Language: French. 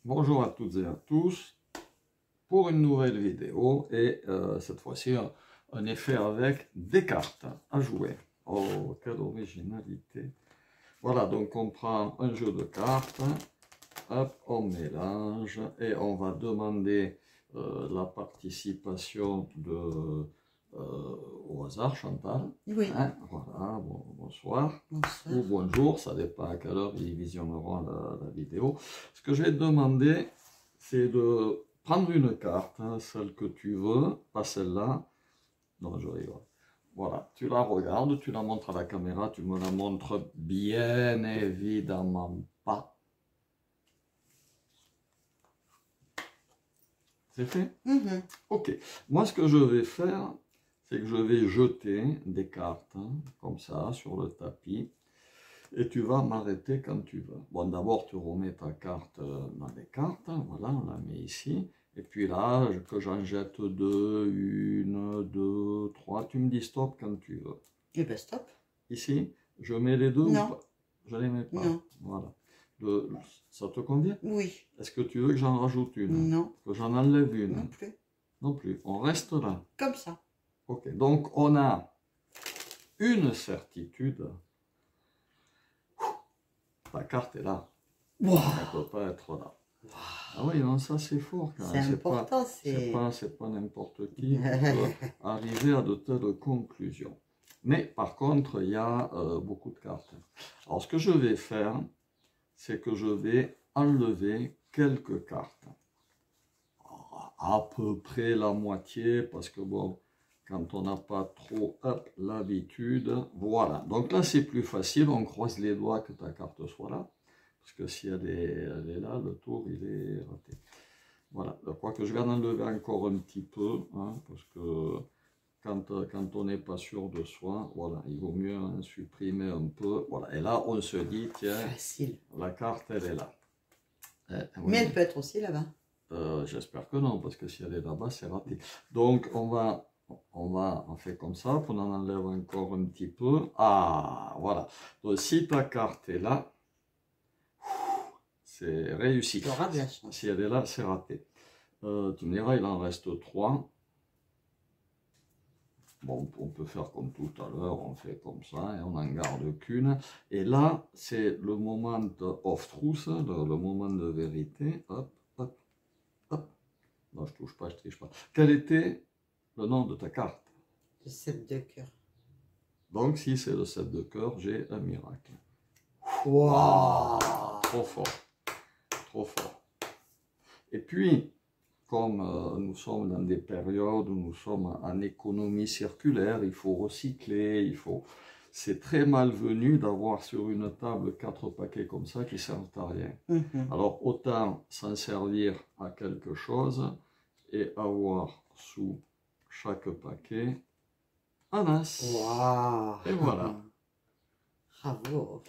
Bonjour à toutes et à tous pour une nouvelle vidéo et cette fois-ci un effet avec des cartes à jouer. Oh, quelle originalité! Voilà, donc on prend un jeu de cartes, hop, on mélange et on va demander la participation au hasard, Chantal. Oui. Hein, voilà, bonsoir. Bonsoir. Ou bonjour, ça dépend à quelle heure ils visionneront la vidéo. Ce que je vais te demander, c'est de prendre une carte, hein, celle que tu veux, pas celle-là. Non, je rigole. Voilà, tu la regardes, tu la montres à la caméra, tu me la montres bien évidemment pas. C'est fait? Ok. Moi, ce que je vais faire, c'est que je vais jeter des cartes, hein, comme ça, sur le tapis. Et tu vas m'arrêter quand tu veux. Bon, d'abord, tu remets ta carte dans les cartes. Voilà, on la met ici. Et puis là, que j'en jette deux, une, deux, trois. Tu me dis stop quand tu veux. Eh ben stop. Ici, je mets les deux Non. ou pas? Je les mets pas. Non. Voilà. Ça te convient? Oui. Est-ce que tu veux que j'en rajoute une? Non. Que j'en enlève une? Non plus. Non plus. On reste là. Comme ça. Ok. Donc, on a une certitude. Ta carte est là. Wow. Elle ne peut pas être là. Wow. Ah oui, non, ça c'est fort quand même. C'est important, c'est pas n'importe qui peut arriver à de telles conclusions. Mais par contre, il y a beaucoup de cartes. Alors ce que je vais faire, c'est que je vais enlever quelques cartes. Alors, à peu près la moitié, parce que bon, quand on n'a pas trop l'habitude, voilà. Donc là, c'est plus facile, on croise les doigts que ta carte soit là. Parce que si elle est là, le tour, il est raté. Voilà, je crois que je vais en enlever encore un petit peu, hein, parce que quand on n'est pas sûr de soi, voilà, il vaut mieux en supprimer un peu. Voilà, et là, on se dit, tiens, facile. La carte, elle est là. Mais elle peut être aussi là-bas. J'espère que non, parce que si elle est là-bas, c'est raté. Donc, on fait comme ça, on en enlève encore un petit peu. Ah, voilà. Donc, si ta carte est là, c'est réussi. Tu auras de la chance. Si elle est là, c'est raté. Tu me diras, il en reste 3. Bon, on peut faire comme tout à l'heure, on fait comme ça, et on n'en garde qu'une. Et là, c'est le moment of truth, le moment de vérité. Hop, hop, hop. Non, je touche pas, je triche pas. Quel était le nom de ta carte? Le 7 de cœur. Donc, si c'est le 7 de cœur, j'ai un miracle. Wow. Trop fort. Trop fort. Et puis, comme nous sommes dans des périodes où nous sommes en économie circulaire, il faut recycler, c'est très malvenu d'avoir sur une table 4 paquets comme ça qui ne servent à rien. Alors, autant s'en servir à quelque chose et avoir sous chaque paquet un as. Wow. Et voilà. Bravo.